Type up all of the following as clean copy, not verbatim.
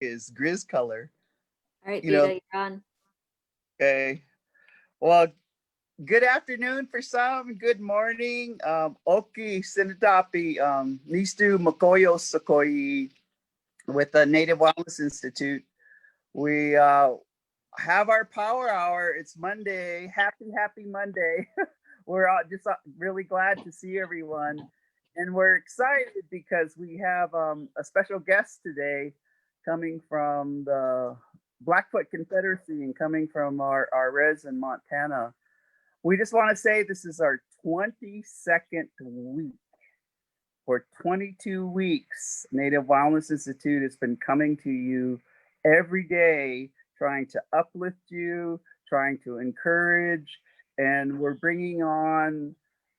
is Grizz color. All right, You know, Theda, you're on. okay. Well, good afternoon for some. Good morning. Oki Sinatapi, Nistu Makoyo Sakoi with the Native Wellness Institute. We have our power hour. It's Monday. Happy Monday. We're all just really glad to see everyone. And we're excited because we have a special guest today coming from the Blackfoot Confederacy and coming from our res in Montana. We just want to say this is our 22nd week. For 22 weeks, Native Wellness Institute has been coming to you every day, trying to uplift you, trying to encourage, and we're bringing on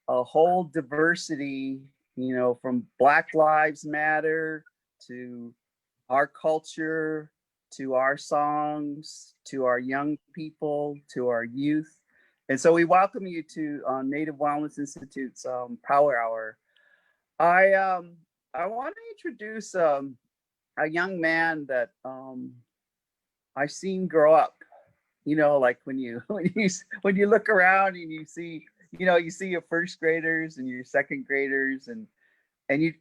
a whole diversity, from Black Lives Matter to our culture, to our songs, to our young people, to our youth. And so we welcome you to Native Wellness Institute's Power Hour. I want to introduce a young man that I've seen grow up. Like when you when you look around and you see you see your first graders and your second graders and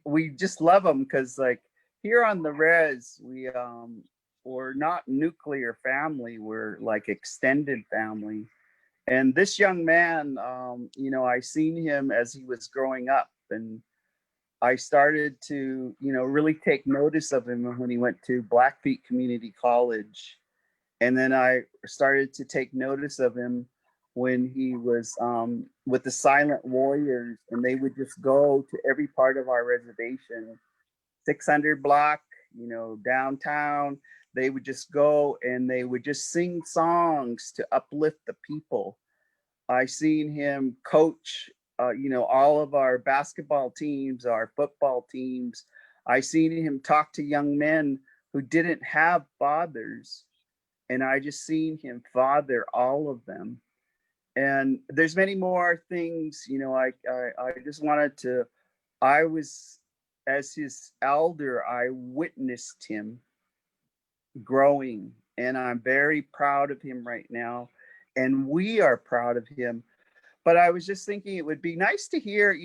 we just love them because like here on the res we're not nuclear family, we're like extended family. And this young man, I seen him as he was growing up, and I started to, really take notice of him when he went to Blackfeet Community College. And then I started to take notice of him when he was with the Silent Warriors, and they would just go to every part of our reservation, 600 block, downtown. They would just go and they would just sing songs to uplift the people. I seen him coach, all of our basketball teams, our football teams. I seen him talk to young men who didn't have fathers, and I just seen him father all of them. And there's many more things, I just wanted to. I was as his elder, I witnessed him growing, and I'm very proud of him right now, and we are proud of him. But I was just thinking it would be nice to hear,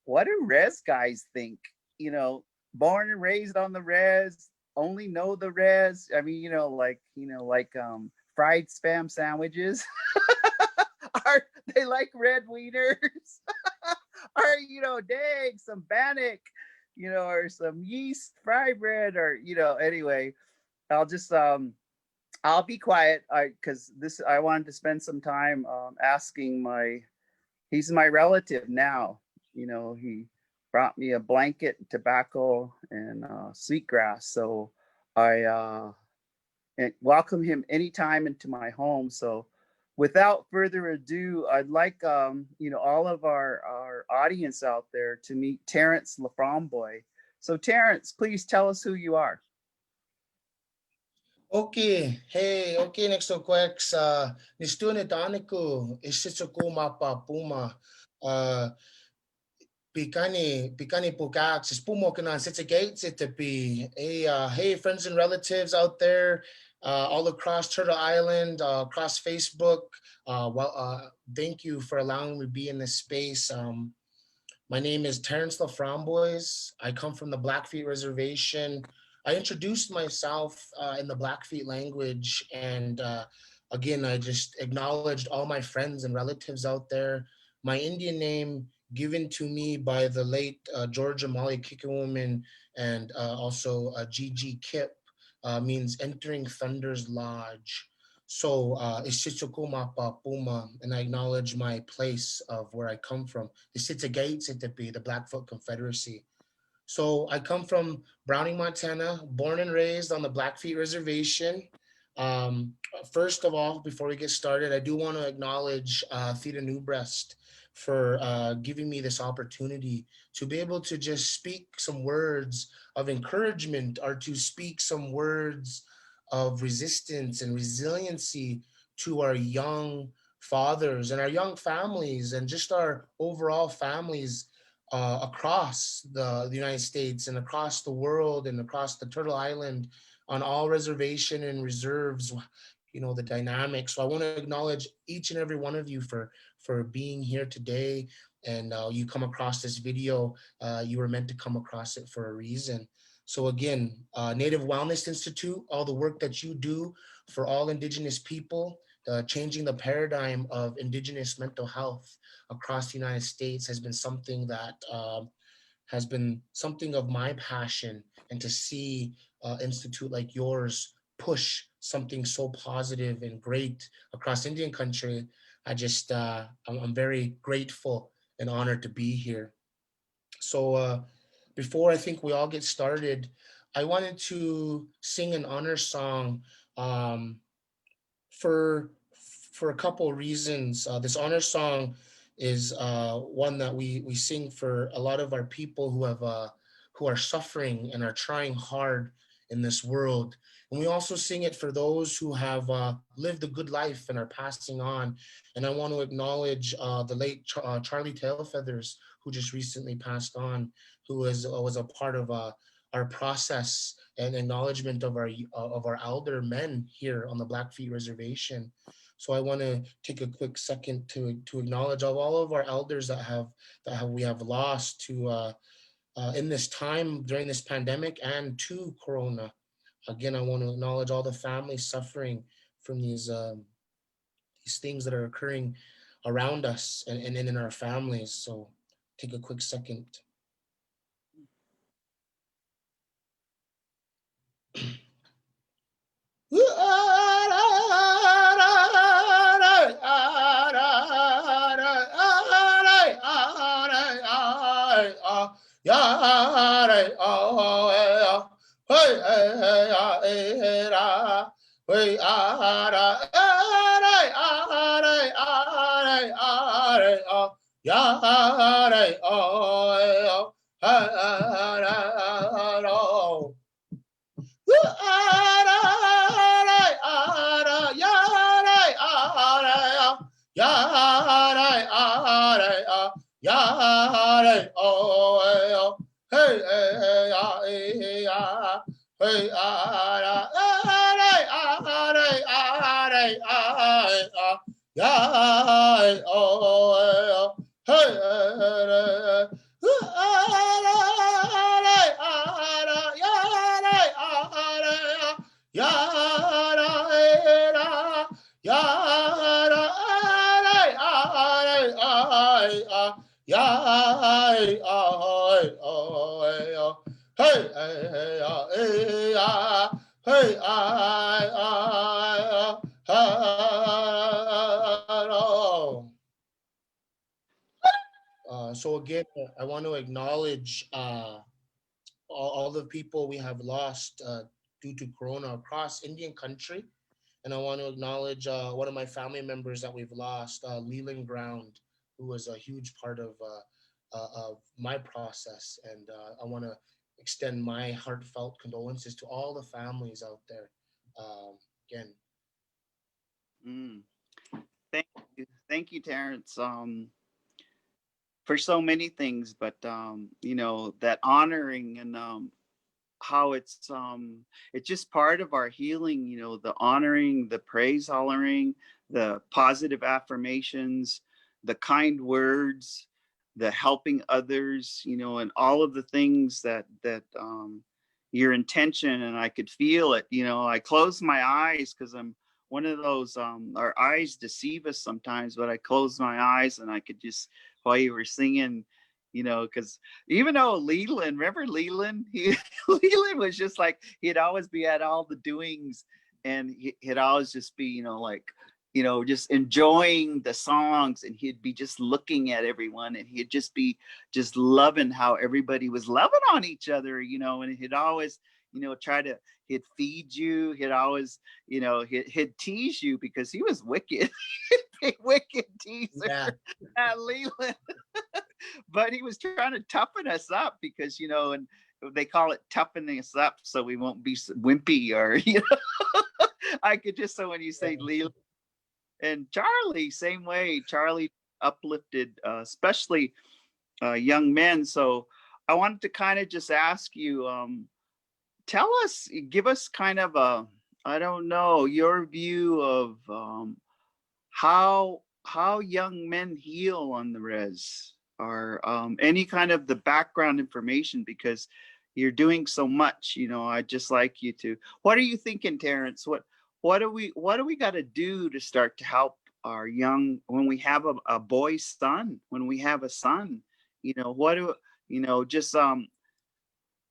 what do res guys think? Born and raised on the res, only know the res. I mean, like fried spam sandwiches. Are they like red wieners? Or, dang, some bannock, or some yeast fry bread, or, anyway, I'll just I'll be quiet. I wanted to spend some time asking my. He's my relative now. He brought me a blanket, tobacco, and sweetgrass. So I welcome him anytime into my home. So without further ado, I'd like all of our audience out there to meet Terrance LaFromboise. So Terrance, please tell us who you are. Okay, hey, okay, next to Quex, nistune taniku, isitsuku mapa puma, uh, pikani pukax, ispumo kana sitsigate sitapi. Hey, friends and relatives out there, all across Turtle Island, across Facebook. Thank you for allowing me to be in this space. My name is Terrance LaFromboise. I come from the Blackfeet Reservation. I introduced myself in the Blackfeet language, and again, I just acknowledged all my friends and relatives out there. My Indian name given to me by the late Georgia Molly Kickawoman and also Gigi Kip means entering Thunder's Lodge. So Ishitsukuma Puma, and I acknowledge my place of where I come from. The Sitagate Sitapi, the Blackfoot Confederacy. So I come from Browning, Montana, born and raised on the Blackfeet Reservation. Um, First of all, before we get started, I do want to acknowledge Theda NewBreast for giving me this opportunity to be able to just speak some words of encouragement or to speak some words of resistance and resiliency to our young fathers and our young families and just our overall families across the United States and across the world and across the Turtle Island. on all reservation and reserves, you know, the dynamics. So I want to acknowledge each and every one of you for being here today. And you come across this video, you were meant to come across it for a reason. So again, Native Wellness Institute, all the work that you do for all Indigenous people, changing the paradigm of Indigenous mental health across the United States has been something that has been something of my passion. And to see institute like yours push something so positive and great across Indian country, I'm very grateful and honored to be here. So before I think we all get started, I wanted to sing an honor song um, for for a couple reasons. This honor song is one that we sing for a lot of our people who are suffering and are trying hard in this world, and we also sing it for those who have lived a good life and are passing on. And I want to acknowledge the late Charlie Tailfeathers, who just recently passed on, who was a part of our process and acknowledgement of our elder men here on the Blackfeet Reservation. So I want to take a quick second to acknowledge all of our elders that we have lost to in this time during this pandemic and to Corona. Again, I want to acknowledge all the families suffering from these things that are occurring around us and in our families. So take a quick second. So again, I want to acknowledge all the people we have lost due to Corona across Indian country. And I want to acknowledge one of my family members that we've lost, Leland Ground, who was a huge part of my process. And I want to extend my heartfelt condolences to all the families out there. Again. Mm. Thank you, Terrance, for so many things, but you know, that honoring and how it's just part of our healing, you know, the honoring, the praise hollering, the positive affirmations, the kind words, the helping others, you know, and all of the things that your intention. And I could feel it, you know. I closed my eyes because I'm one of those our eyes deceive us sometimes, but I closed my eyes and I could just, while you were singing, you know, because even though Leland, remember Leland? Leland was just like, he'd always be at all the doings, and he'd always just be, you know, like, you know, just enjoying the songs, and he'd be just looking at everyone, and he'd just be just loving how everybody was loving on each other, you know, and he'd always, you know, he'd feed you, he'd always, you know, he'd tease you because he was wicked. Big wicked teaser. Yeah. Leland. But he was trying to toughen us up because, you know, and they call it toughening us up so we won't be wimpy, or, you know. I could just, so when you say Leland and Charlie, same way. Charlie uplifted, especially young men. So I wanted to kind of just ask you, tell us, give us kind of a, I don't know, your view of how young men heal on the res, or any kind of the background information, because you're doing so much. I'd just like you to. What are you thinking, Terrance? What do we got to do to start to help our young, when we have a boy son, when we have a son? What do just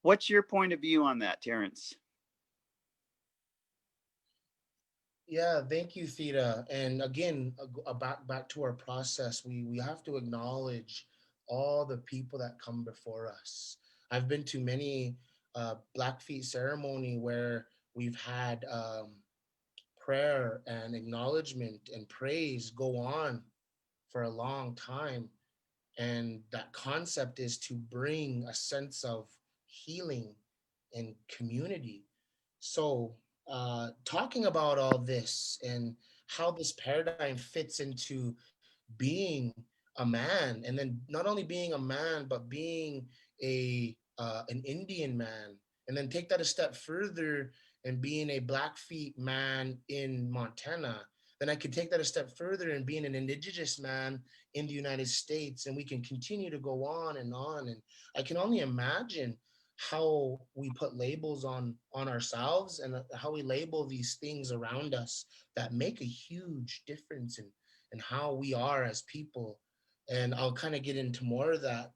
what's your point of view on that, Terrance? Yeah, thank you, Theta. And again, back to our process, we have to acknowledge all the people that come before us. I've been to many Blackfeet ceremony where we've had prayer and acknowledgement and praise go on for a long time. And that concept is to bring a sense of healing and community. So, talking about all this and how this paradigm fits into being a man, and then not only being a man, but being an Indian man, and then take that a step further and being a Blackfeet man in Montana. Then I could take that a step further and being an indigenous man in the United States, and we can continue to go on and on. And I can only imagine how we put labels on ourselves, and how we label these things around us that make a huge difference in how we are as people. And I'll kind of get into more of that.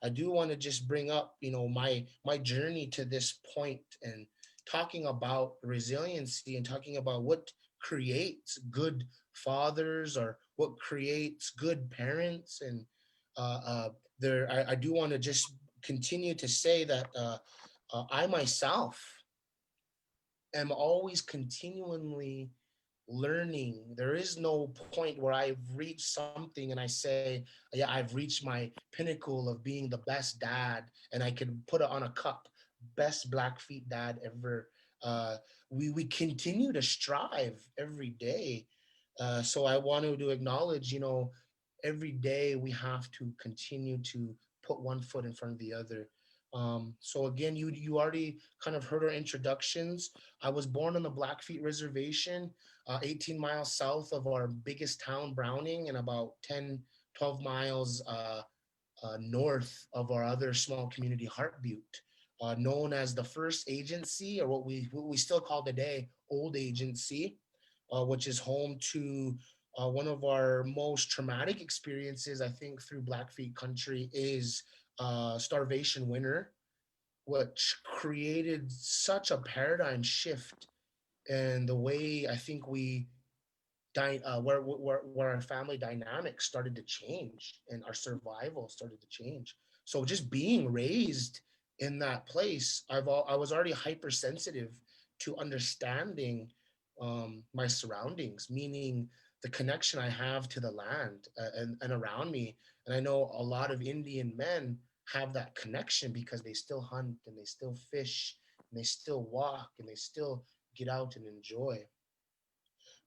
I do want to just bring up, my journey to this point, and talking about resiliency, and talking about what creates good fathers, or what creates good parents. And I do want to just continue to say that I myself am always continually learning. There is no point where I've reached something and I say, yeah, I've reached my pinnacle of being the best dad, and I can put it on a cup, best Blackfeet dad ever. Uh, we continue to strive every day. So I wanted to acknowledge, every day we have to continue to put one foot in front of the other. So again, you already kind of heard our introductions. I was born on the Blackfeet Reservation, 18 miles south of our biggest town, Browning, and about 10, 12 miles north of our other small community, Heartbutte, known as the first agency, or what we still call today Old Agency, which is home to one of our most traumatic experiences, I think, through Blackfeet country is Starvation Winter, which created such a paradigm shift in the way I think where our family dynamics started to change and our survival started to change. So just being raised in that place, I was already hypersensitive to understanding my surroundings, meaning the connection I have to the land and around me. And I know a lot of Indian men have that connection because they still hunt and they still fish and they still walk and they still get out and enjoy.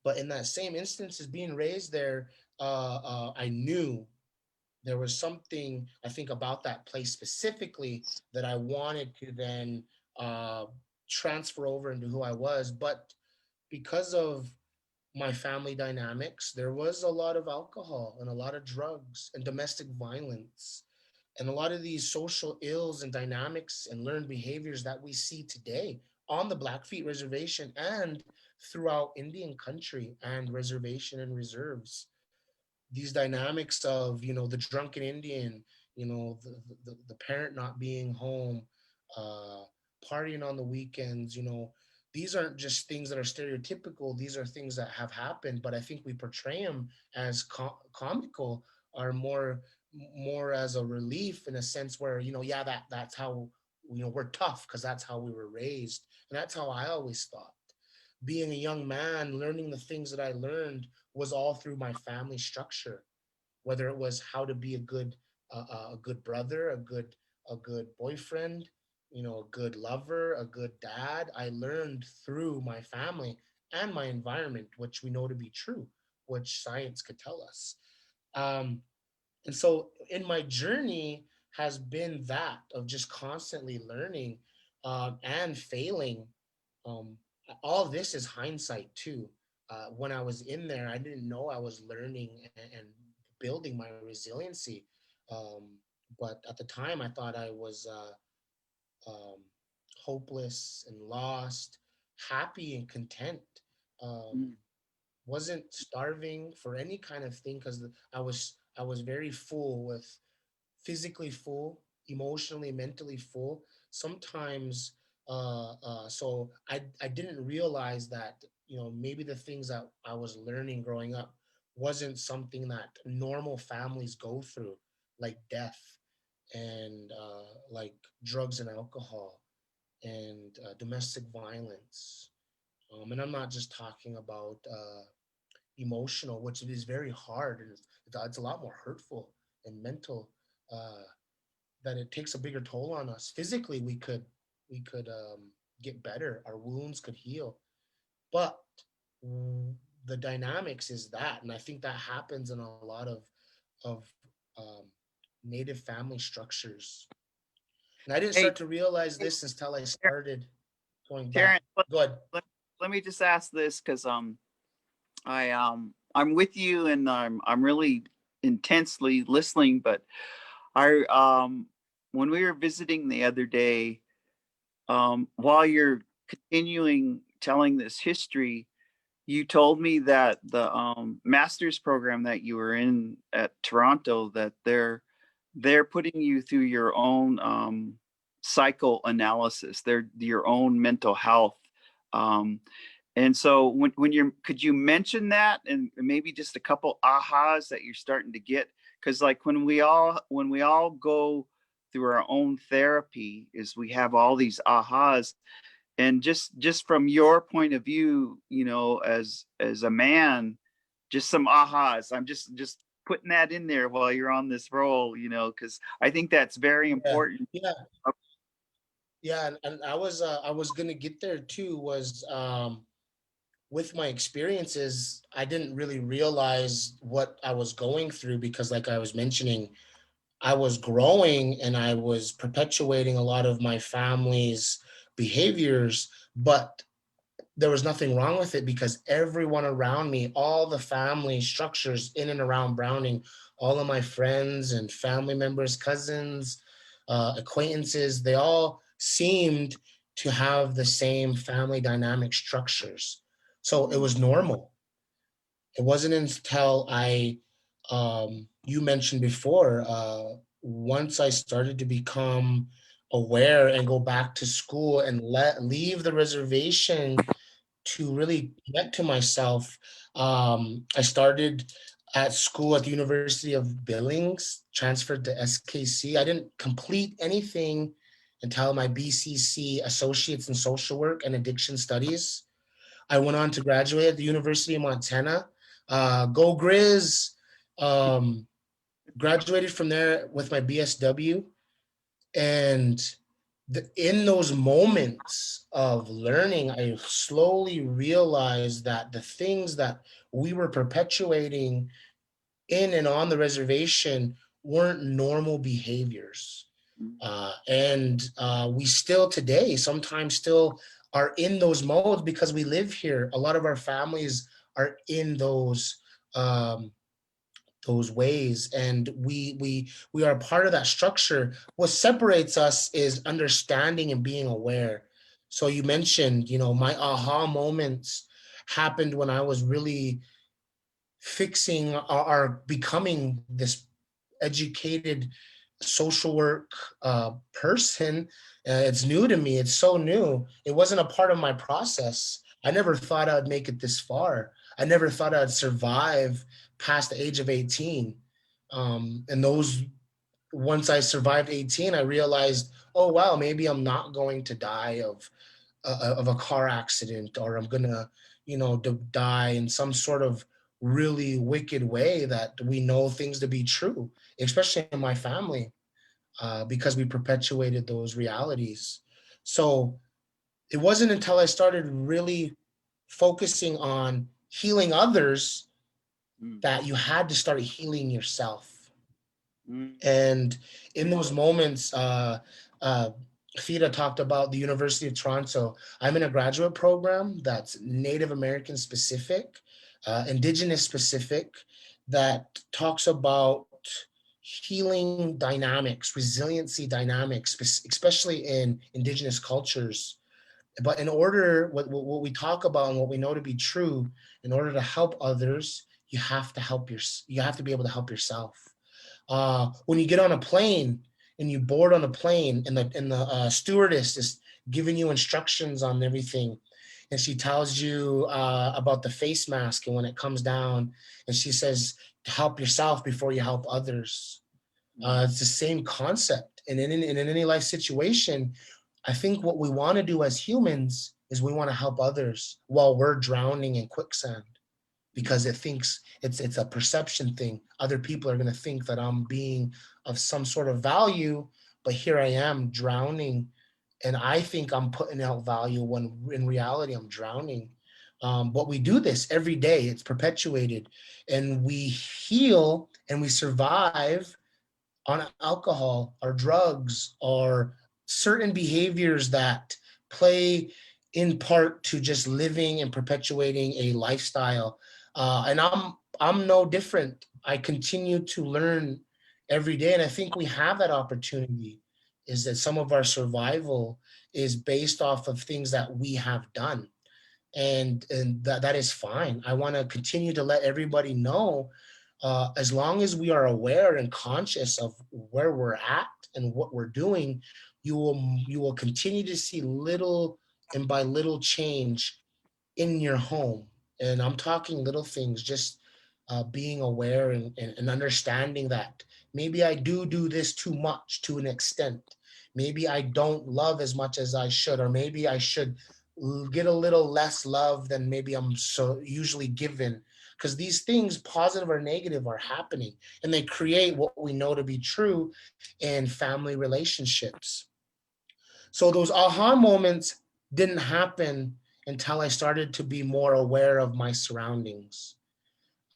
But in that same instance as being raised there, I knew there was something, I think, about that place specifically that I wanted to then uh, transfer over into who I was. But because of my family dynamics, there was a lot of alcohol and a lot of drugs and domestic violence and a lot of these social ills and dynamics and learned behaviors that we see today on the Blackfeet Reservation and throughout Indian country and reservation and reserves. These dynamics of, the drunken Indian, the parent not being home, uh, partying on the weekends, these aren't just things that are stereotypical. These are things that have happened, but I think we portray them as comical, or more as a relief, in a sense where, yeah, that's how, we're tough because that's how we were raised, and that's how I always thought. Being a young man, learning the things that I learned was all through my family structure, whether it was how to be a good brother, a good boyfriend, a good lover, a good dad. I learned through my family and my environment, which we know to be true, which science could tell us. Um, and so in my journey has been that of just constantly learning. and failing. Um, all this is hindsight too. When I was in there, I didn't know I was learning and building my resiliency. Um, but at the time, I thought I was um, hopeless and lost, happy and content. Um, Mm. wasn't starving for any kind of thing because I was very full, with physically full, emotionally, mentally full. Sometimes, so I didn't realize that, maybe the things that I was learning growing up wasn't something that normal families go through, like death and like drugs and alcohol and domestic violence. And I'm not just talking about emotional, which is very hard, and it's a lot more hurtful and mental. Uh, that it takes a bigger toll on us. Physically, we could get better. Our wounds could heal, but the dynamics is that, and I think that happens in a lot of um, native family structures. And I didn't Hey, start to realize hey, this until I Ter- started going back. Terrance, let, Good. let, let me just ask this because I'm with you and I'm really intensely listening, but I when we were visiting the other day, while you're continuing telling this history, you told me that the master's program that you were in at Toronto, that they're putting you through your own psychoanalysis, their your own mental health. Um, and so when you're, could you mention that and maybe just a couple ahas that you're starting to get? Because like when we all go through our own therapy, is we have all these ahas. And just from your point of view, as a man, just some ahas. I'm just putting that in there while you're on this roll, because I think that's very Yeah. important. Yeah. Yeah. And I was gonna get there too. Was with my experiences, I didn't really realize what I was going through because, like I was mentioning, I was growing and I was perpetuating a lot of my family's behaviors, but there was nothing wrong with it because everyone around me, all the family structures in and around Browning, all of my friends and family members, cousins, acquaintances, they all seemed to have the same family dynamic structures. So it Mm, was normal. It wasn't until you mentioned before, once I started to become aware and go back to school and leave the reservation to really connect to myself. I started at school at the University of Billings, transferred to SKC. I didn't complete anything until my BCC Associates in Social Work and Addiction Studies. I went on to graduate at the University of Montana. Go Grizz! Um, Graduated from there with my BSW. And in those moments of learning, I slowly realized that the things that we were perpetuating in and on the reservation weren't normal behaviors. mm, And we still today sometimes still are in those modes because we live here. A lot of our families are in those ways, and we are part of that structure. What separates us is understanding and being aware. So you mentioned, my aha moments happened when I was really fixing or becoming this educated social work person. It's new to me. It's so new. It wasn't a part of my process. I never thought I'd make it this far. I never thought I'd survive past the age of 18. And those Once I survived 18, I realized, oh wow, maybe I'm not going to die of a car accident, or I'm gonna, die in some sort of really wicked way that we know things to be true, especially in my family, because we perpetuated those realities. So it wasn't until I started really focusing on healing others mm, that you had to start healing yourself. mm, And in those moments, uh, Theda talked about the University of Toronto. I'm in a graduate program that's Native American specific, Indigenous specific, that talks about healing dynamics, resiliency dynamics, especially in Indigenous cultures. But in order, what we talk about and what we know to be true, in order to help others, you have to you have to be able to help yourself. When you get on a plane and you board on a plane, and the stewardess is giving you instructions on everything, and she tells you about the face mask, and when it comes down, and she says to help yourself before you help others. It's the same concept, and in any life situation, I think what we want to do as humans is we want to help others while we're drowning in quicksand, because it thinks it's a perception thing. Other people are going to think that I'm being of some sort of value, but here I am drowning, and I think I'm putting out value when in reality I'm drowning. But we do this every day. It's perpetuated, and we heal and we survive on alcohol or drugs or certain behaviors that play in part to just living and perpetuating a lifestyle. And I'm no different. I continue to learn every day, and I think we have that opportunity. Is that some of our survival is based off of things that we have done, and that is fine. I want to continue to let everybody know, as long as we are aware and conscious of where we're at and what we're doing, you will continue to see little and by little change in your home. And I'm talking little things, just being aware and understanding that maybe I do this too much to an extent. Maybe I don't love as much as I should, or maybe I should get a little less love than maybe I'm so usually given. Because these things, positive or negative, are happening, and they create what we know to be true in family relationships. So those aha moments didn't happen until I started to be more aware of my surroundings.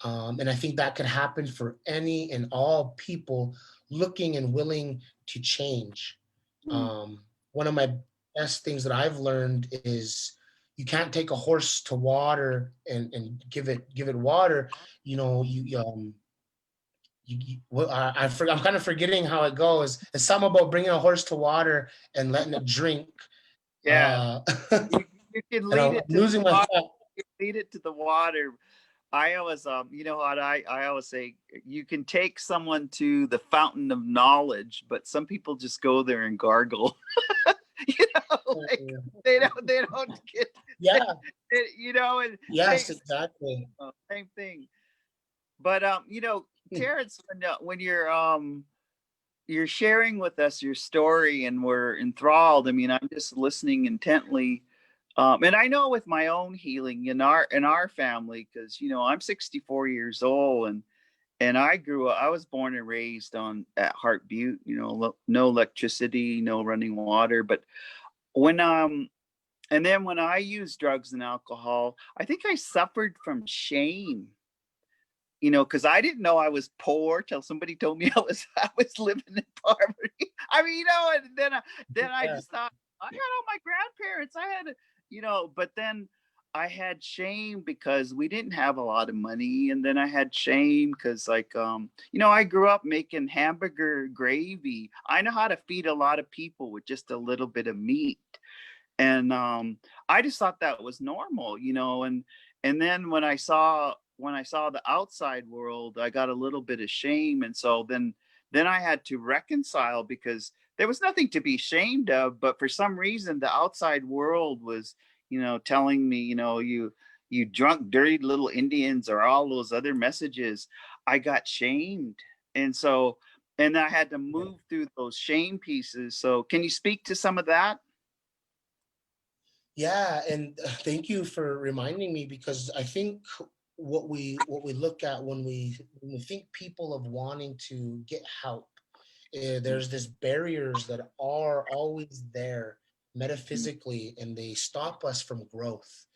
And I think that could happen for any and all people looking and willing to change. Mm. One of my best things that I've learned is you can't take a horse to water and give it water. You know, well, I'm kind of forgetting how it goes. It's something about bringing a horse to water and letting it drink. Yeah, Uh, you, you can and lead I'm it to the losing my water. thought. You can lead it to the water. I always, you know what I always say, you can take someone to the fountain of knowledge, but some people just go there and gargle. You know, like they don't get, Yeah. you know, and Yes. same, Exactly. same thing. But you know, Terrance, when you're sharing with us your story and we're enthralled. I mean, I'm just listening intently. And I know with my own healing in our family, because you know I'm 64 years old, and I grew up. I was born and raised on at Heart Butte. You know, no electricity, no running water. But when and then when I used drugs and alcohol, I think I suffered from shame, you know, because I didn't know I was poor till somebody told me I was living in poverty. I mean, you know, and then I Yeah. just thought I had all my grandparents. I had, you know, but then I had shame because we didn't have a lot of money, and then I had shame because you know, I grew up making hamburger gravy. I know how to feed a lot of people with just a little bit of meat, and I just thought that was normal, you know. And then when I saw the outside world, I got a little bit of shame, and so then I had to reconcile because there was nothing to be ashamed of, but for some reason the outside world was, you know, telling me, you know, you drunk dirty little Indians or all those other messages. I got shamed, and so and I had to move through those shame pieces. So can you speak to some of that? Yeah, and thank you for reminding me, because I think what we look at when we think people of wanting to get help, there's this barriers that are always there metaphysically, and they stop us from growth.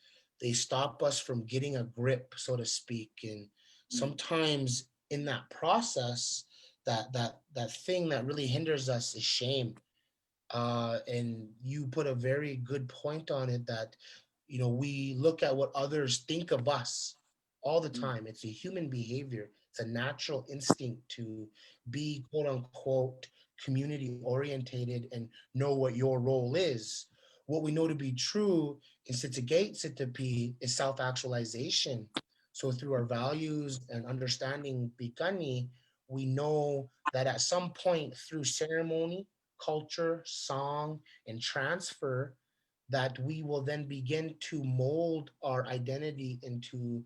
They stop us from getting a grip, so to speak. And sometimes in that process, that thing that really hinders us is shame. And you put a very good point on it that, we look at what others think of us all the Mm. time. It's a human behavior. It's a natural instinct to be quote unquote community orientated and know what your role is. What we know to be true in Sitagate Sitapi is self-actualization. So through our values and understanding Pikani, we know that at some point through ceremony, culture, song, and transfer, that we will then begin to mold our identity into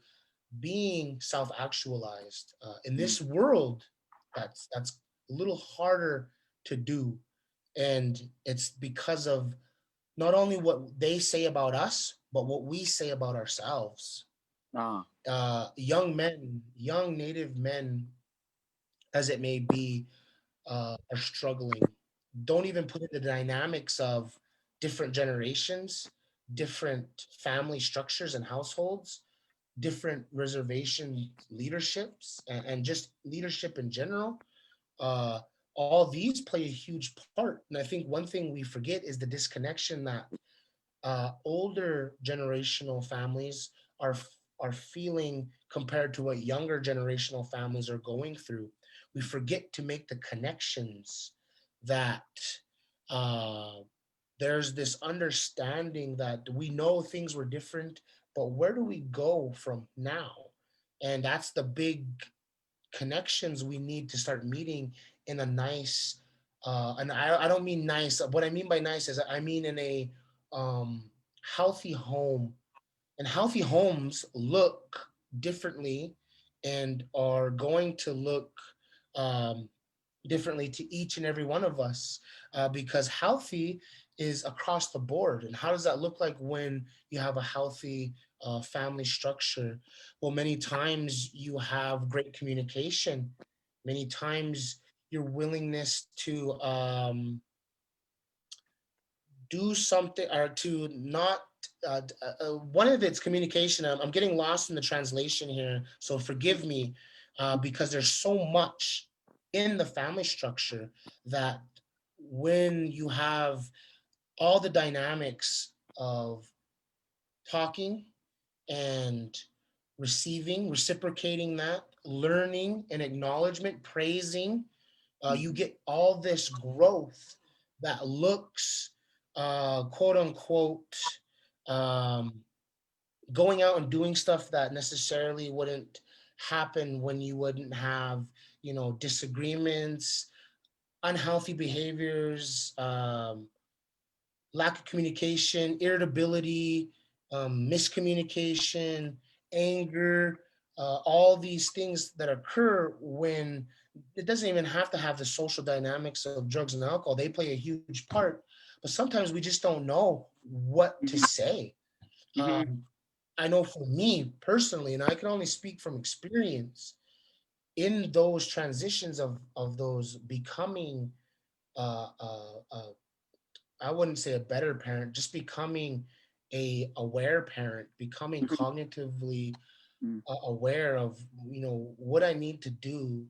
being self-actualized. In Mm. this world, that's a little harder to do, and it's because of not only what they say about us, but what we say about ourselves. Ah. Young men, young Native men, as it may be, are struggling. Don't even put in the dynamics of different generations, different family structures and households, different reservation leaderships, and just leadership in general. Uh, all these play a huge part. And I think one thing we forget is the disconnection that older generational families are feeling compared to what younger generational families are going through. We forget to make the connections that uh, there's this understanding that we know things were different, but where do we go from now? And that's the big connections we need to start meeting in a nice and I don't mean nice. What I mean by nice is I mean in a um, healthy home. And healthy homes look differently and are going to look um, differently to each and every one of us, because healthy is across the board. And how does that look like when you have a healthy family structure? Well, many times you have great communication, many times your willingness to do something or to not one of its communication. I'm getting lost in the translation here, so forgive me, because there's so much in the family structure that when you have all the dynamics of talking and receiving, reciprocating that, learning and acknowledgement, praising, you Mhm. get all this growth that looks quote unquote um, going out and doing stuff that necessarily wouldn't happen when you wouldn't have, disagreements, unhealthy behaviors, lack of communication, irritability, miscommunication, anger, all these things that occur when it doesn't even have to have the social dynamics of drugs and alcohol. They play a huge part, but sometimes we just don't know what to Mhm. say. Mhm. Um, I know for me personally, and I can only speak from experience, in those transitions of those becoming I wouldn't say a better parent, just becoming a aware parent, becoming Mhm. cognitively Mhm. aware of what I need to do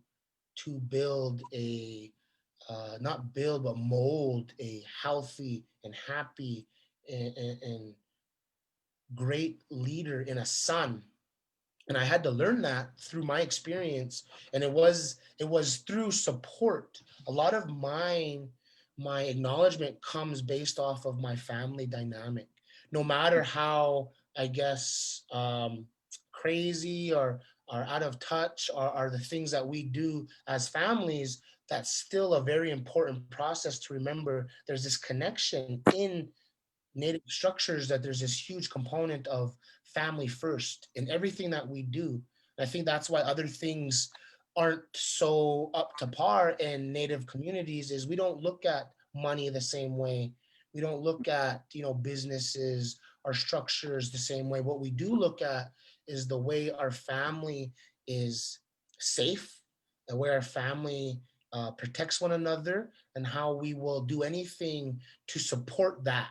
to build a not build but mold a healthy and happy and great leader in a son. And I had to learn that through my experience, and it was through support. A lot of my acknowledgement comes based off of my family dynamic. No matter how, I guess, crazy or out of touch are the things that we do as families, that's still a very important process to remember. There's this connection in native structures, that there's this huge component of family first in everything that we do. And I think that's why other things aren't so up to par in native communities, is we don't look at money the same way. We don't look at, businesses or structures the same way. What we do look at is the way our family is safe, the way our family protects one another, and how we will do anything to support that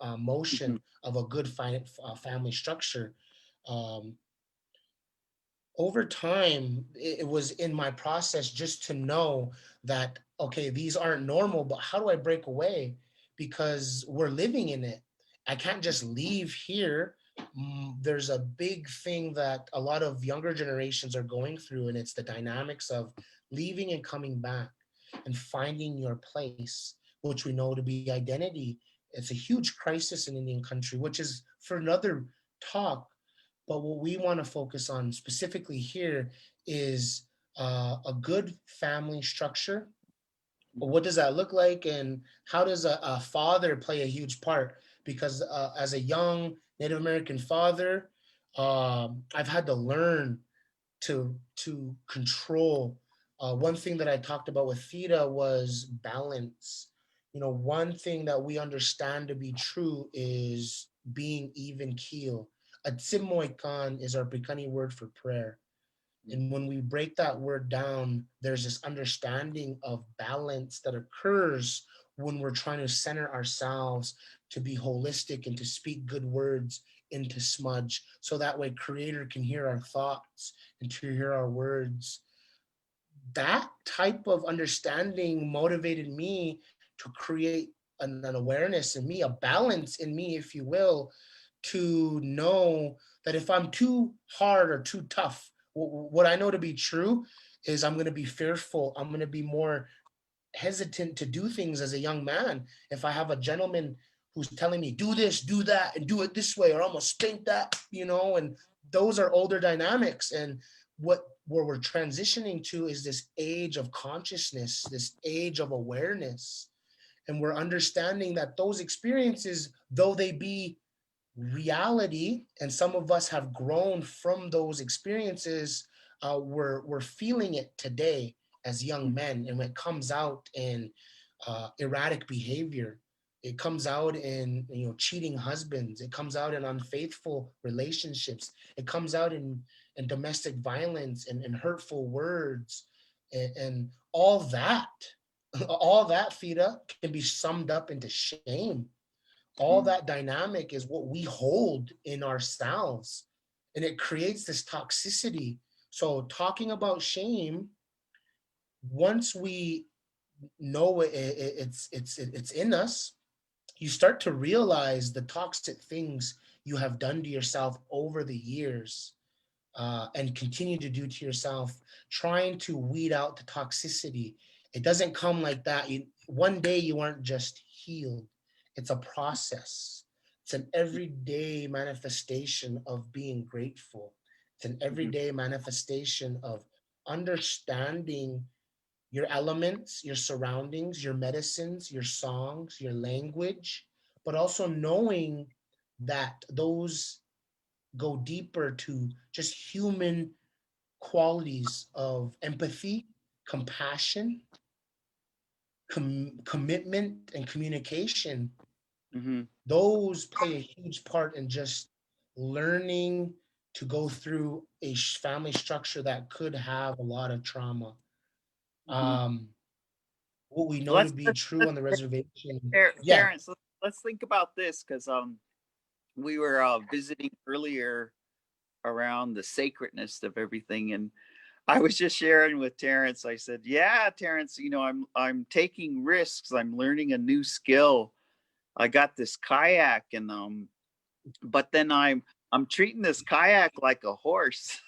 Mhm. motion of a good family structure. Um, Over time, it was in my process just to know that, okay, these aren't normal, but how do I break away? because we're living in it. I can't just leave here. There's a big thing that a lot of younger generations are going through, and it's the dynamics of leaving and coming back and finding your place, which we know to be identity. It's a huge crisis in Indian country, which is for another talk. But what we want to focus on specifically here is a good family structure. What does that look like, and how does a father play a huge part? Because as a young Native American father, I've had to learn to control. One thing that I talked about with Theda was balance. You know, one thing that we understand to be true is being even keel. A Khan is our Brikani word for prayer. And when we break that word down, there's this understanding of balance that occurs when we're trying to center ourselves to be holistic and to speak good words into smudge. So that way, Creator can hear our thoughts and to hear our words. That type of understanding motivated me to create an awareness in me, a balance in me, if you will, to know that if I'm too hard or too tough, what I know to be true is I'm going to be fearful. I'm going to be more hesitant to do things as a young man. If I have a gentleman who's telling me, do this, do that, and do it this way, or I'm gonna spank that, you know, and those are older dynamics. And where we're transitioning to is this age of consciousness, this age of awareness. And we're understanding that those experiences, though they be reality, and some of us have grown from those experiences, we're feeling it today as young men. And when it comes out in erratic behavior, it comes out in, you know, cheating husbands, it comes out in unfaithful relationships, it comes out in domestic violence and hurtful words, and all that all that, Theda, can be summed up into shame. All that dynamic is what we hold in ourselves, and it creates this toxicity. So talking about shame, once we know it's in us, you start to realize the toxic things you have done to yourself over the years, and continue to do to yourself, trying to weed out the toxicity. It doesn't come like that. One day you aren't just healed. It's a process. It's an everyday manifestation of being grateful. It's an everyday manifestation of understanding your elements, your surroundings, your medicines, your songs, your language, but also knowing that those go deeper to just human qualities of empathy, compassion, commitment, and communication. Mm-hmm. Those play a huge part in just learning to go through a family structure that could have a lot of trauma. Mm-hmm. Um, what we know to Let's be true on the reservation. Yeah. Terrance, let's think about this because we were visiting earlier around the sacredness of everything, and I was just sharing with Terrance. I said, "Yeah, Terrance, you know, I'm taking risks. I'm learning a new skill. I got this kayak, and but then I'm treating this kayak like a horse.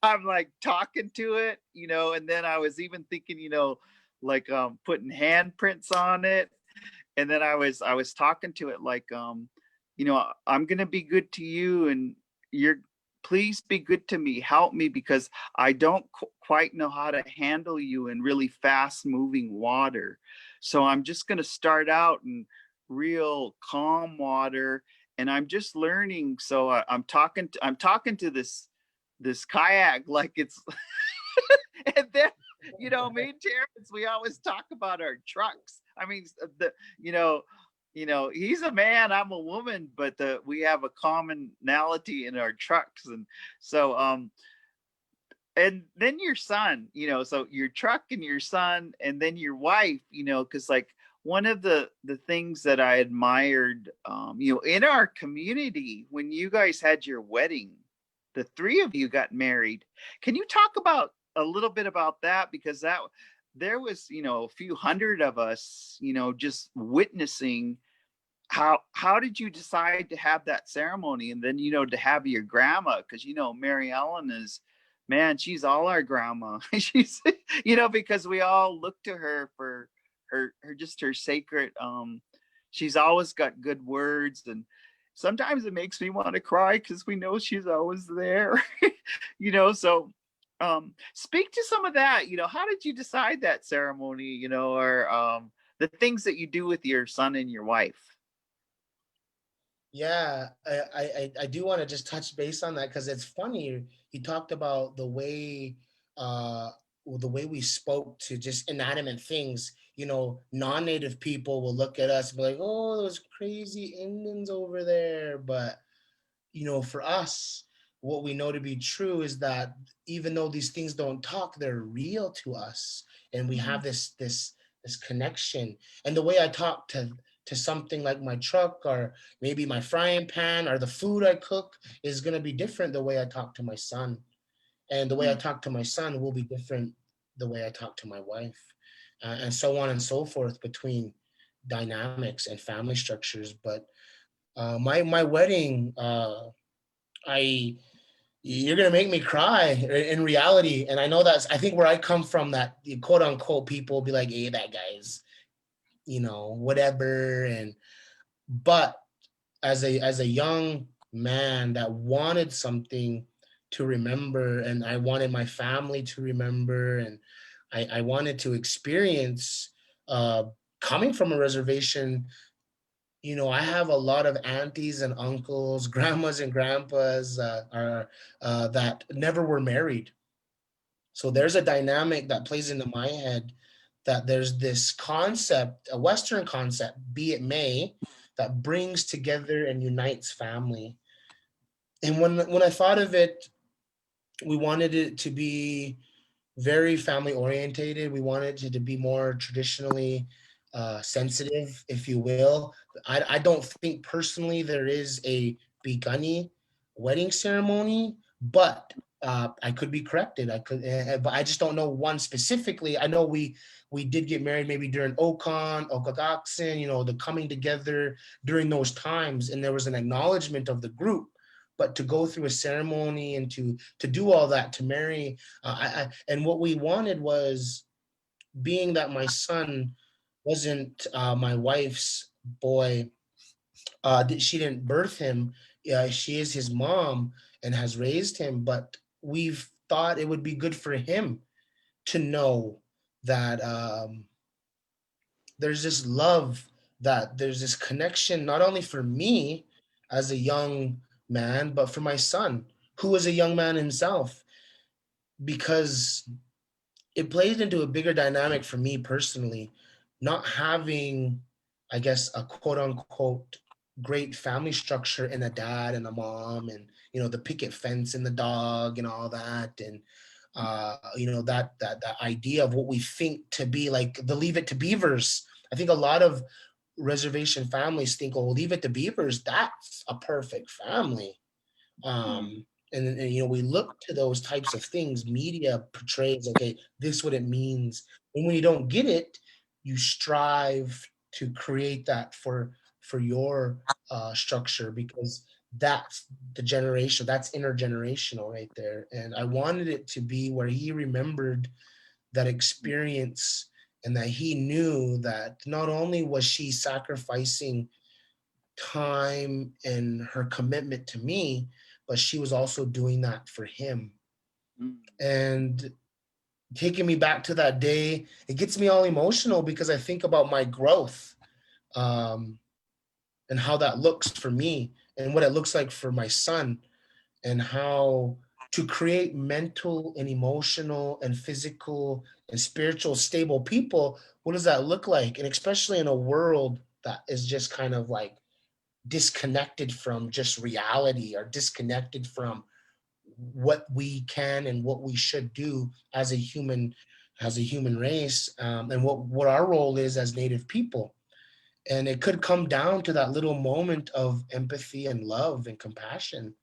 I'm like talking to it, you know, and then I was even thinking, you know, like putting handprints on it, and then I was talking to it like you know, I'm gonna be good to you, and you're please be good to me, help me, because I don't quite know how to handle you in really fast moving water. So I'm just gonna start out in real calm water, and I'm just learning. So I'm talking to this kayak like it's and then, you know, me and Terrence, we always talk about our trucks. I mean, you know, he's a man, I'm a woman, but we have a commonality in our trucks, and so and then your son, you know, so your truck and your son, and then your wife, you know, because like one of the things that I admired, you know, in our community when you guys had your wedding, the three of you got married. Can you talk about a little bit about that? Because there was, a few hundred of us, just witnessing how did you decide to have that ceremony, and then to have your grandma, because Mary Ellen is, man, she's all our grandma. She's because we all look to her for her just her sacred, she's always got good words, and sometimes it makes me want to cry because we know she's always there. So speak to some of that. How did you decide that ceremony, or the things that you do with your son and your wife? Yeah, I do want to just touch base on that because it's funny. You talked about uh, the way we spoke to just inanimate things. Non-native people will look at us and be like, "Oh, those crazy Indians over there." But for us, what we know to be true is that even though these things don't talk, they're real to us, and we have this connection. And the way I talk to something like my truck, or maybe my frying pan, or the food I cook, is going to be different the way I talk to my son, and the way I talk to my son will be different the way I talk to my wife, and so on and so forth between dynamics and family structures. But my wedding, I you're gonna make me cry in reality. And I know I think where I come from, that the quote unquote people be like, "Hey, that guy's whatever." And but as a young man that wanted something to remember, and I wanted my family to remember, and I wanted to experience uh, coming from a reservation. I have a lot of aunties and uncles, grandmas and grandpas that never were married. So there's a dynamic that plays into my head, that there's this concept, a Western concept, be it may, that brings together and unites family. And when I thought of it, we wanted it to be very family orientated. We wanted it to be more traditionally sensitive, if you will. I don't think personally there is a Bigani wedding ceremony, but I could be corrected. But I just don't know one specifically. I know we did get married maybe during Okagaksen, the coming together during those times, and there was an acknowledgement of the group. But to go through a ceremony and to do all that, to marry, and what we wanted was, being that my son wasn't my wife's boy, she didn't birth him. She is his mom and has raised him, but we've thought it would be good for him to know that there's this love, that there's this connection, not only for me as a young man, but for my son, who is a young man himself, because it plays into a bigger dynamic for me personally, not having, I guess, a quote unquote great family structure, and a dad and a mom, and the picket fence and the dog and all that. And that idea of what we think to be like the Leave It to Beavers. I think a lot of reservation families think, oh, Leave It to Beavers, that's a perfect family. And we look to those types of things. Media portrays, okay, this what it means. And when you don't get it, you strive to create that for your structure, because that's the generation, that's intergenerational right there. And I wanted it to be where he remembered that experience, and that he knew that not only was she sacrificing time and her commitment to me, but she was also doing that for him. And taking me back to that day, it gets me all emotional because I think about my growth, um, and how that looks for me, and what it looks like for my son, and how to create mental and emotional and physical and spiritual stable people. What does that look like? And especially in a world that is just kind of like disconnected from just reality, or disconnected from what we can and what we should do as a human race, and what our role is as Native people. And it could come down to that little moment of empathy and love and compassion,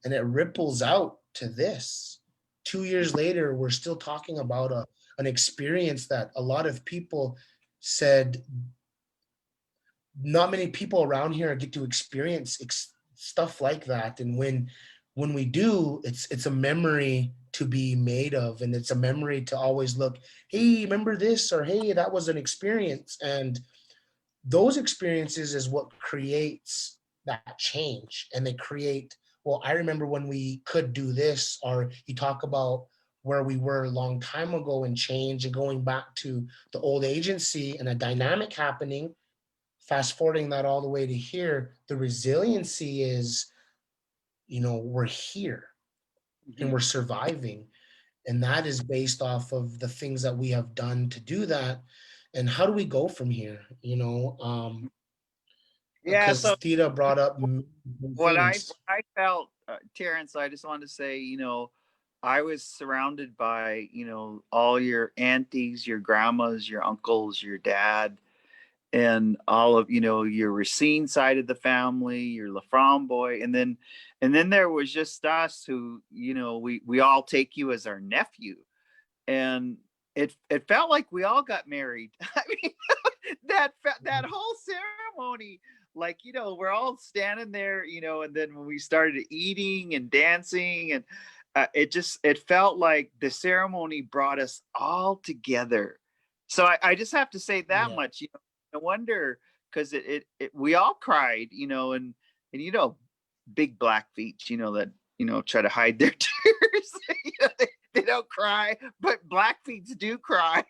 and it ripples out to this. 2 years later, we're still talking about an experience that a lot of people said not many people around here get to experience stuff like that. And when we do, it's a memory to be made of, and it's a memory to always look, hey, remember this, or hey, that was an experience. And those experiences is what creates that change, and they create, well, I remember when we could do this, or you talk about where we were a long time ago and change and going back to the old agency and a dynamic happening. Fast forwarding that all the way to here, the resiliency is, we're here and Mhm. we're surviving. And that is based off of the things that we have done to do that. And how do we go from here? Yeah. Because So Theda brought up what things. I felt, Terrence, I just wanted to say, I was surrounded by, all your aunties, your grandmas, your uncles, your dad, and all of, your Racine side of the family, your LaFromboise, and then there was just us who, we all take you as our nephew, and it felt like we all got married. I mean, that whole ceremony, like, we're all standing there, and then when we started eating and dancing, and it felt like the ceremony brought us all together. So I just have to say that Yeah. much. No wonder, because we all cried, and big black feet, that try to hide their tears. They don't cry, but Blackfeet do cry.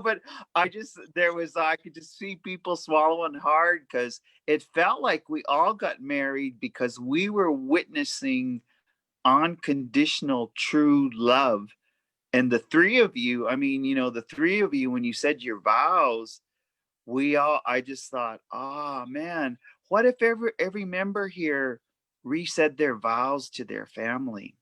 But I could just see people swallowing hard, because it felt like we all got married because we were witnessing unconditional true love. And the three of you, I mean, the three of you, when you said your vows, I just thought, oh man, what if every member here resaid their vows to their family?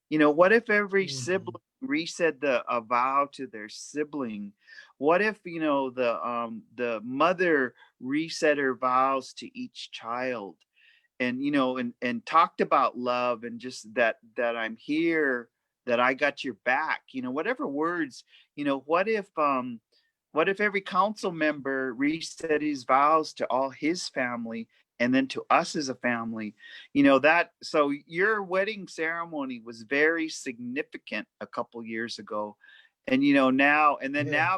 What if every Mhm. sibling resaid a vow to their sibling? What if, the mother reset her vows to each child, and and talked about love, and just that I'm here, that I got your back, whatever words. What if every council member reset his vows to all his family, and then to us as a family? That So your wedding ceremony was very significant a couple years ago. And Yeah. now,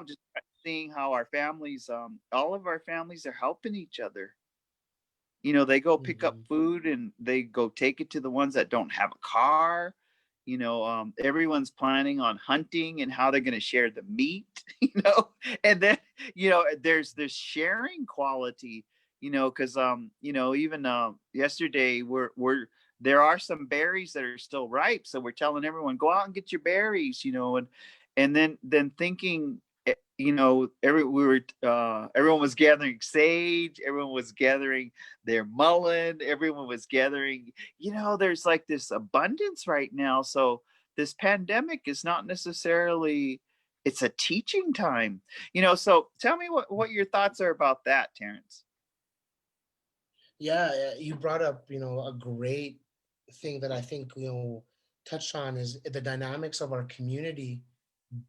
just seeing how our families, all of our families are helping each other. They go pick up Mhm. food, and they go take it to the ones that don't have a car. Everyone's planning on hunting and how they're going to share the meat. And then, there's this sharing quality, because, even yesterday, there are some berries that are still ripe. So we're telling everyone, go out and get your berries, and then thinking, everyone was gathering sage, everyone was gathering their mullein, everyone was gathering. There's like this abundance right now. So this pandemic is not necessarily, it's a teaching time. So tell me what your thoughts are about that, Terrance. Yeah, you brought up, a great thing that I think, touched on is the dynamics of our community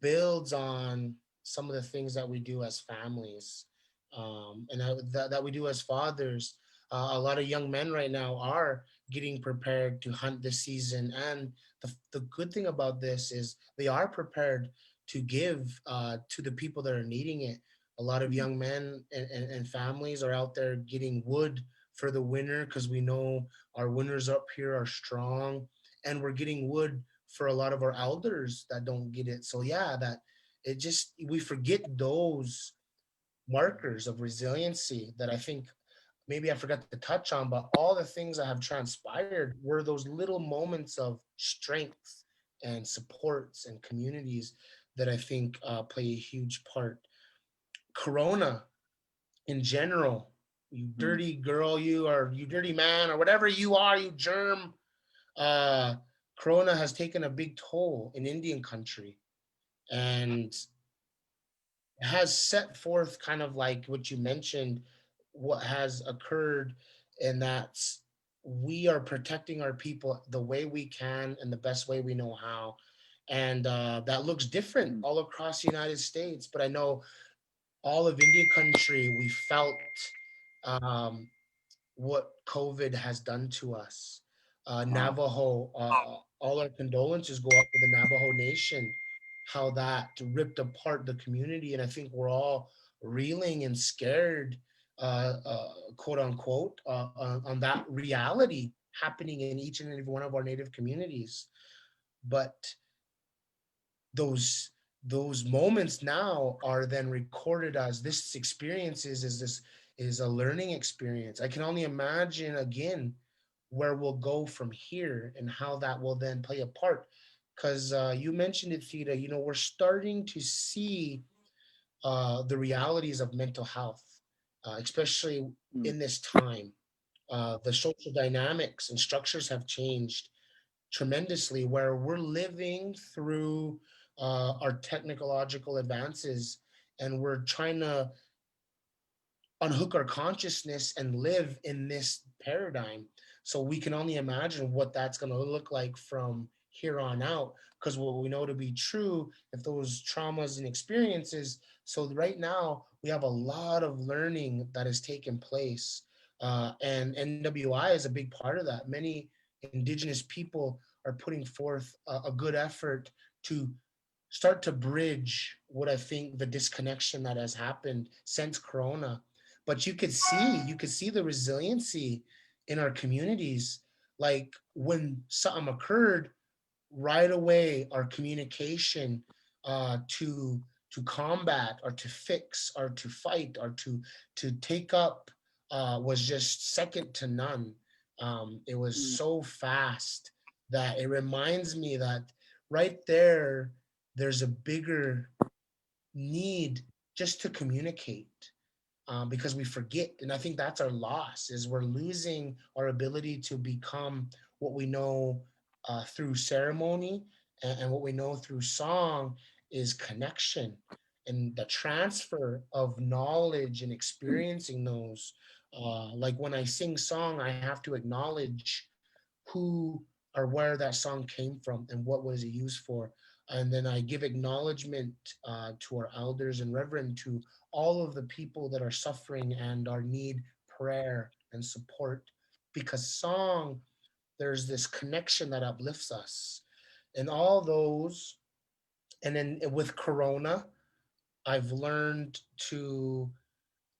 builds on some of the things that we do as families, and that we do as fathers. A lot of young men right now are getting prepared to hunt this season, and the good thing about this is they are prepared to give to the people that are needing it. A lot of Mhm. young men and families are out there getting wood for the winter because we know our winters up here are strong, and we're getting wood for a lot of our elders that don't get it. So yeah, that it just we forget those markers of resiliency that I think maybe I forgot to touch on, but all the things that have transpired were those little moments of strength and supports and communities that I think play a huge part. Corona in general, you Mhm. dirty girl, you, or you dirty man, or whatever you are, you germ, uh, Corona has taken a big toll in Indian country, and has set forth kind of like what you mentioned, what has occurred, and that's we are protecting our people the way we can and the best way we know how. and that looks different mm, all across the United States. But I know all of India country, we felt um, what COVID has done to us. wow. Navajo, all our condolences go up to the Navajo Nation, how that ripped apart the community. And I think we're all reeling and scared, quote unquote, on that reality happening in each and every one of our native communities. But those those moments now are then recorded as this experience is a learning experience. I can only imagine again where we'll go from here and how that will then play a part. Because you mentioned it, Theta. We're starting to see the realities of mental health, especially Mm, in this time. The social dynamics and structures have changed tremendously, where we're living through our technological advances, and we're trying to unhook our consciousness and live in this paradigm. So we can only imagine what that's going to look like from here on out, because what we know to be true, if those traumas and experiences. So right now we have a lot of learning that has taken place, and NWI is a big part of that. Many indigenous people are putting forth a good effort to start to bridge what I think the disconnection that has happened since Corona. But you could see the resiliency in our communities. Like when something occurred, right away our communication to combat or to fix or to fight or to take up was just second to none. It was mm, so fast that it reminds me that right there's a bigger need just to communicate, because we forget. And I think that's our loss, is we're losing our ability to become what we know through ceremony, and what we know through song is connection, and the transfer of knowledge and mm, experiencing those. Like when I sing song, I have to acknowledge who or where that song came from and what was it used for. And then I give acknowledgement to our elders and reverend to all of the people that are suffering and are need prayer and support, because song, there's this connection that uplifts us and all those. And then with Corona, I've learned to,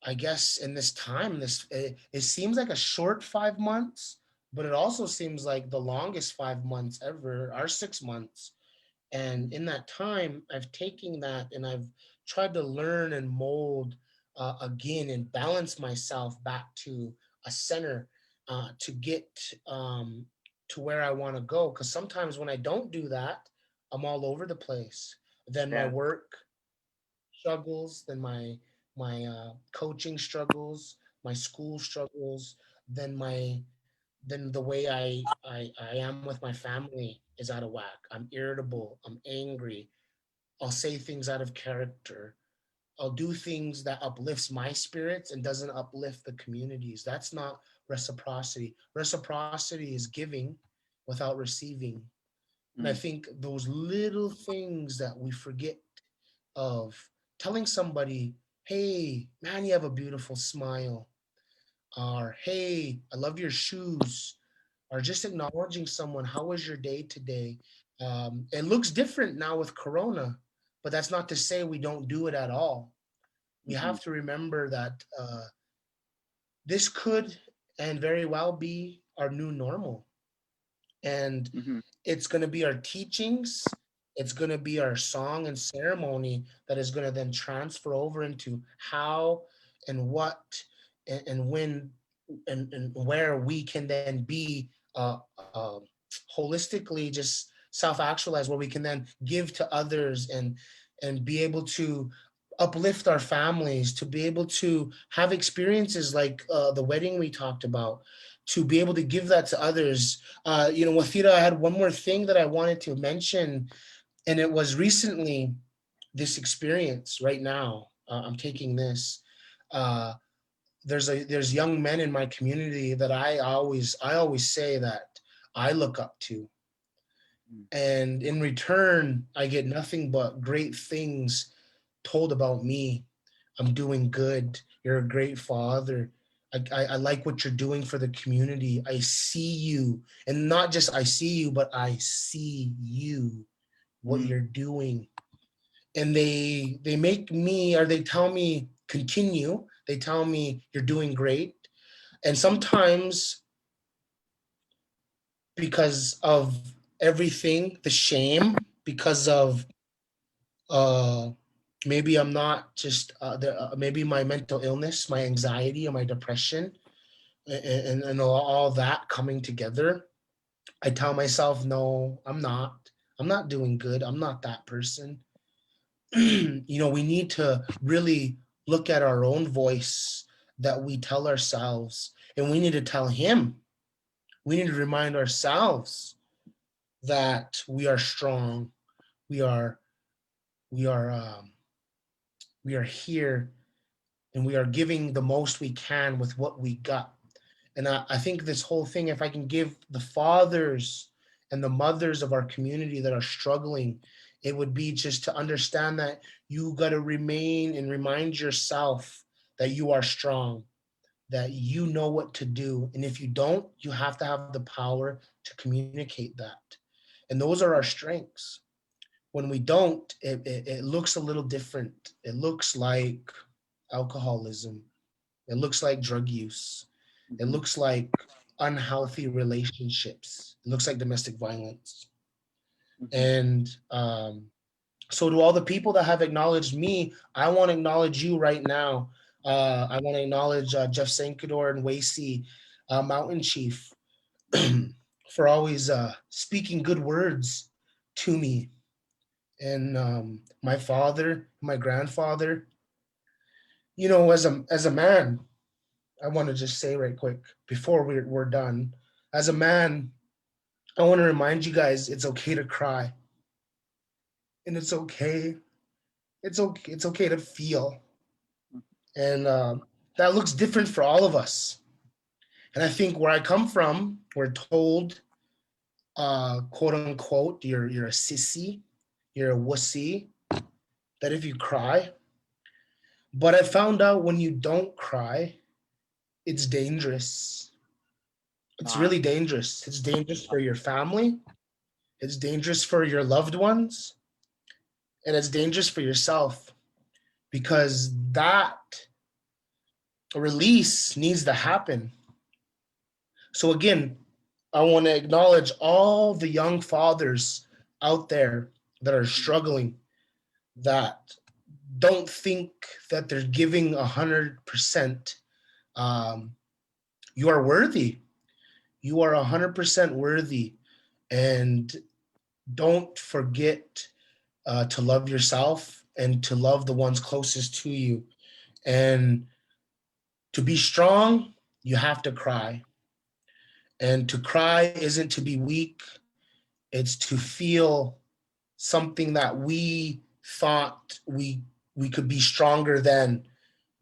I guess, in this time, it seems like a short 5 months, but it also seems like the longest 5 months ever are 6 months. And mm, in that time, I've taken that and I've tried to learn and mold again and balance myself back to a center, to get to where I want to go. Because sometimes when I don't do that, I'm all over the place. Then my yeah. work struggles, then my coaching struggles, my school struggles, then my then the way I am with my family is out of whack. I'm irritable, I'm angry, I'll say things out of character. I'll do things that uplifts my spirits and doesn't uplift the communities. That's not reciprocity. Reciprocity is giving without receiving. And I Mm, think those little things that we forget of, telling somebody, hey, man, you have a beautiful smile, or hey, I love your shoes, or just acknowledging someone, how was your day today? It looks different now with Corona, but that's not to say we don't do it at all. We mhm, have to remember that this could and very well be our new normal. And mhm, it's going to be our teachings, it's going to be our song and ceremony that is going to then transfer over into how and what and when and where we can then be holistically just self-actualized, where we can then give to others and be able to uplift our families, to be able to have experiences like the wedding we talked about, to be able to give that to others. Wafida, I had one more thing that I wanted to mention, and it was recently this experience. Right now, I'm taking this. Uh, there's young men in my community that I always say that I look up to, And in return, I get nothing but great things told about me. I'm doing good. You're a great father. I like what you're doing for the community. I see you. And not just I see you, but I see you, what Mm. you're doing. And they make me, or they tell me continue. They tell me you're doing great. And sometimes because of everything, the shame, because of uh maybe I'm not just maybe my mental illness, my anxiety, or my depression, and all that coming together, I tell myself, no, I'm not doing good. I'm not that person. We need to really look at our own voice that we tell ourselves, and we need to tell him. We need to remind ourselves that we are strong. We are we are we are here, and we are giving the most we can with what we got. And I think this whole thing, if I can give the fathers and the mothers of our community that are struggling, it would be just to understand that you got to remain and remind yourself that you are strong, that you know what to do. And if you don't, you have to have the power to communicate that. And those are our strengths. When we don't, it looks a little different. It looks like alcoholism. It looks like drug use. It Mhm. looks like unhealthy relationships. It looks like domestic violence. Mhm. And so, to all the people that have acknowledged me, I want to acknowledge you right now. I want to acknowledge Jeff Sankador and Wasey, Mountain Chief, for always speaking good words to me. And my father, my grandfather, as a man, I want to just say right quick before we're done. As a man, I want to remind you guys it's okay to cry, and it's okay. It's okay. It's okay to feel, and that looks different for all of us. And I think where I come from, we're told, quote unquote, you're a sissy, you're a wussy. That if you cry, but I found out when you don't cry, it's dangerous. It's Uh, really dangerous. It's dangerous for your family. It's dangerous for your loved ones, and it's dangerous for yourself because that release needs to happen. So, again, I want to acknowledge all the young fathers out there that are struggling, that don't think that they're giving 100%. Um, you are worthy. You are 100% worthy. And don't forget to love yourself and to love the ones closest to you. And to be strong, you have to cry. And to cry isn't to be weak, it's to feel something that we thought we could be stronger than,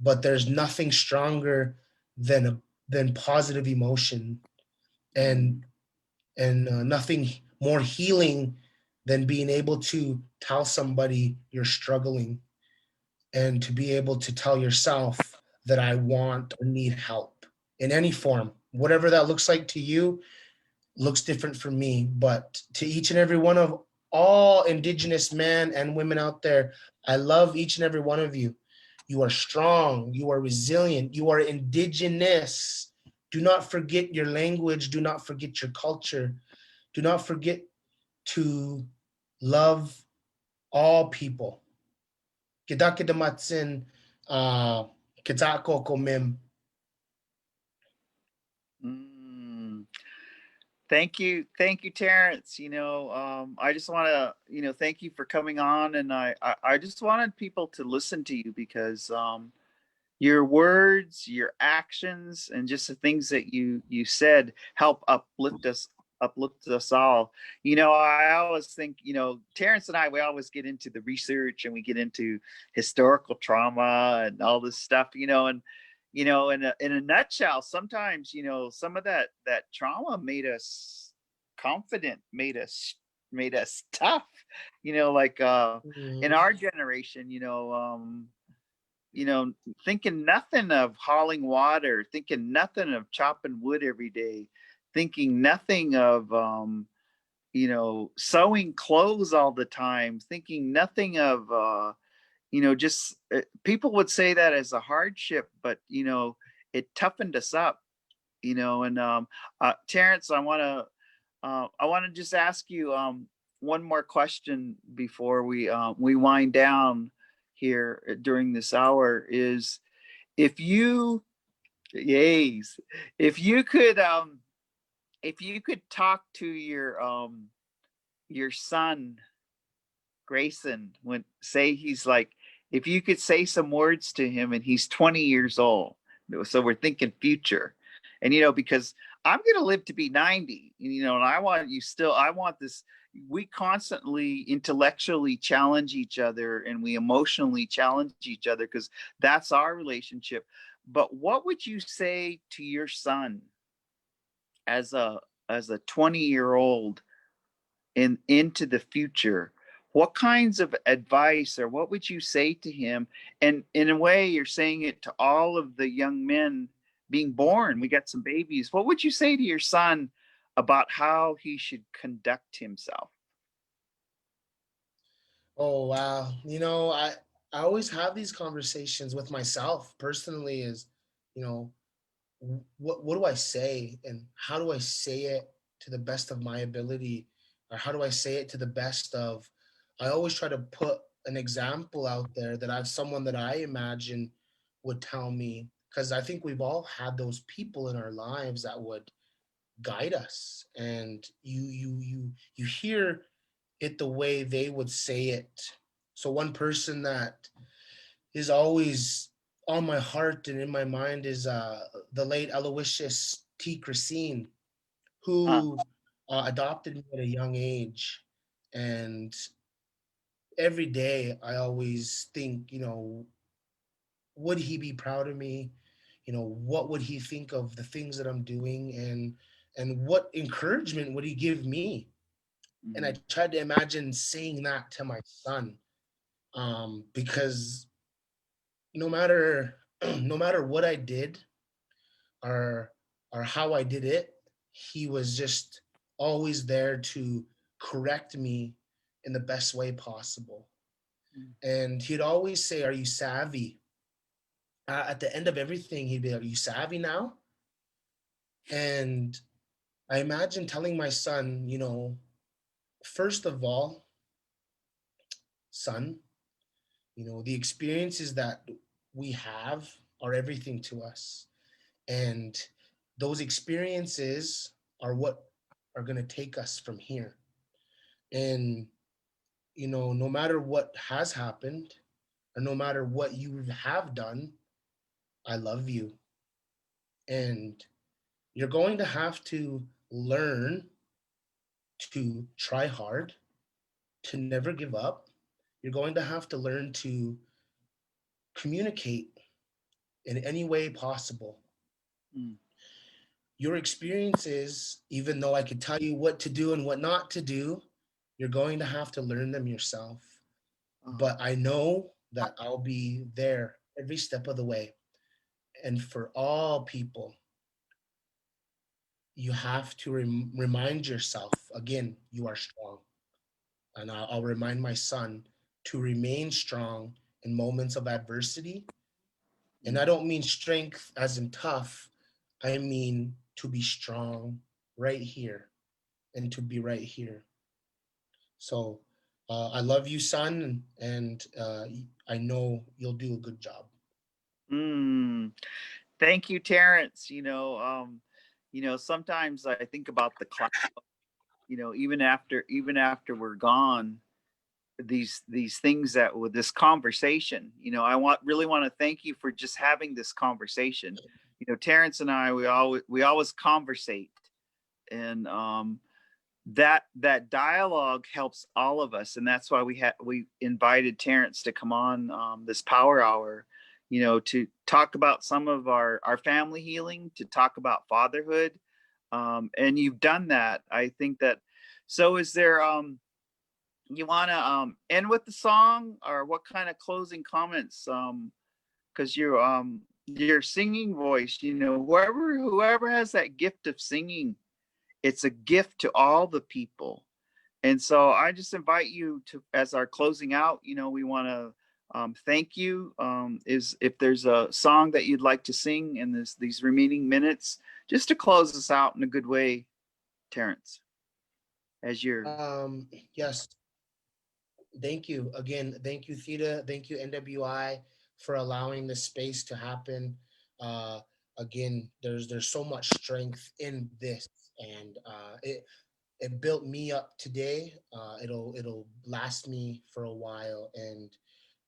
but there's nothing stronger than positive emotion, mm, and nothing more healing than being able to tell somebody you're struggling, and to be able to tell yourself that I want or need help in any form, whatever that looks like to you, looks different for me. But to each and every one of all Indigenous men and women out there, I love each and every one of you. You are strong, you are resilient, you are Indigenous. Do not forget your language, do not forget your culture, do not forget to love all people. Kidakidamatsin, kitako komim. mm. Thank you, Terrance. I just want to, thank you for coming on, and I just wanted people to listen to you because your words, your actions, and just the things that you said help uplift us all. I always think, Terrance and I, we always get into the research and we get into historical trauma and all this stuff, and in a nutshell, sometimes, some of that trauma made us confident, made us made us tough, like in Mhm. our generation, thinking nothing of hauling water, thinking nothing of chopping wood every day, thinking nothing of sewing clothes all the time, thinking nothing of just people would say that as a hardship, but it toughened us up, and Terrance, I want to just ask you one more question before we wind down here during this hour. Is if you, yes, if you could, talk to your son Grayson, when say he's like, if you could say some words to him and he's 20 years old, so we're thinking future, and because I'm gonna live to be 90, and I want this. We constantly intellectually challenge each other and we emotionally challenge each other because that's our relationship. But what would you say to your son as a 20-year-old into the future? What kinds of advice, or what would you say to him? And in a way, you're saying it to all of the young men being born. We got some babies. What would you say to your son about how he should conduct himself? Oh wow. I always have these conversations with myself personally is, you know, what do I say and how do I say it to the best of my ability, or how do I say it to the best of, I always try to put an example out there that I've someone that I imagine would tell me, because I think we've all had those people in our lives that would guide us, and you hear it the way they would say it. So one person that is always on my heart and in my mind is the late Aloysius T. Christine, Uh, who adopted me at a young age. And every day I always think, would he be proud of me? What would he think of the things that I'm doing, and what encouragement would he give me? And I mm, tried to imagine saying that to my son, because no matter no matter what I did, or how I did it, he was just always there to correct me in the best way possible. mm, And he'd always say, "Are you savvy?" At the end of everything, he'd be like, "Are you savvy now?" And I imagine telling my son, first of all, son, the experiences that we have are everything to us. And those experiences are what are going to take us from here. And, no matter what has happened, or no matter what you have done, I love you. And you're going to have to learn to try hard, to never give up. You're going to have to learn to communicate in any way possible. mm, Your experiences, even though I could tell you what to do and what not to do, you're going to have to learn them yourself. uh, But I know that I'll be there every step of the way. And for all people, you have to remind yourself again, you are strong. And I'll remind my son to remain strong in moments of adversity. And mm. I don't mean strength as in tough, I mean to be strong right here, and to be right here. So I love you, son, and I know you'll do a good job. Mm. Thank you, Terrence. Sometimes I think about the cloud. Even after we're gone, these things that with this conversation, I really want to thank you for just having this conversation. Terrence and I, we always conversate, and that dialogue helps all of us, and that's why we invited Terrance to come on this power hour, to talk about some of our family healing, to talk about fatherhood, and you've done that. I think that So is there you want to end with the song, or what kind of closing comments? Because your singing voice, you know, whoever has that gift of singing, it's a gift to all the people. And so I just invite you to, as our closing out, you know, we want to thank you. Is if there's a song that you'd like to sing in these remaining minutes, just to close us out in a good way, Terrance, as you're. Yes. Thank you again. Thank you, Theta. Thank you, NWI, for allowing this space to happen. Uh, Again, there's so much strength in this, and it built me up today. It'll last me for a while, and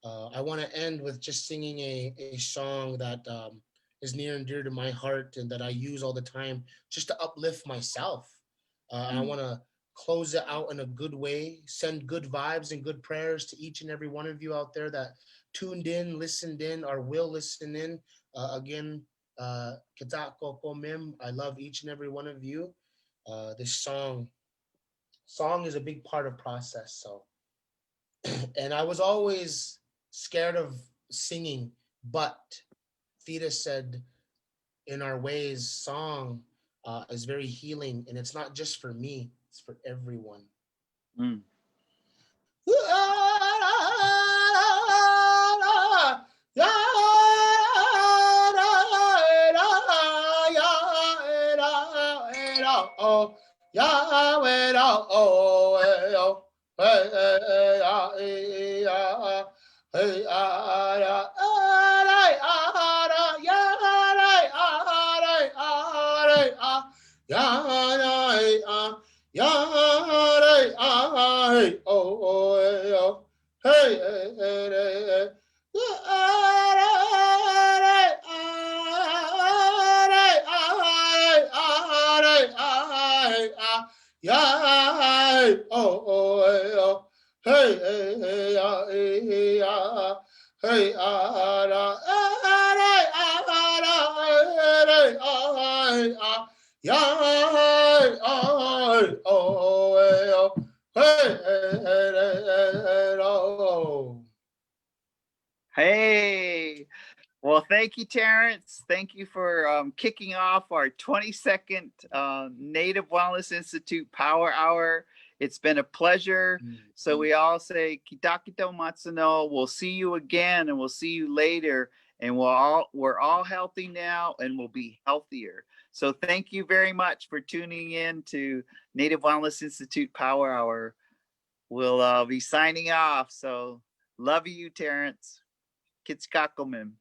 I want to end with just singing a song that is near and dear to my heart and that I use all the time just to uplift myself. And I want to close it out in a good way, send good vibes and good prayers to each and every one of you out there that tuned in, listened in, or will listen in. Again, Kita Koko Mim, I love each and every one of you. This song is a big part of process. So, and I was always scared of singing, but Theta said, "In our ways, song is very healing, and it's not just for me; it's for everyone." Mm. Hey, well, thank you, Terrance. Thank you for kicking off our 22nd Native Wellness Institute Power Hour. It's been a pleasure. So we all say Kitakito Matsuno. We'll see you again, and we'll see you later. And we're all healthy now, and we'll be healthier. So thank you very much for tuning in to Native Wellness Institute Power Hour. We'll be signing off. So love you, Terrance. Kitskakomim.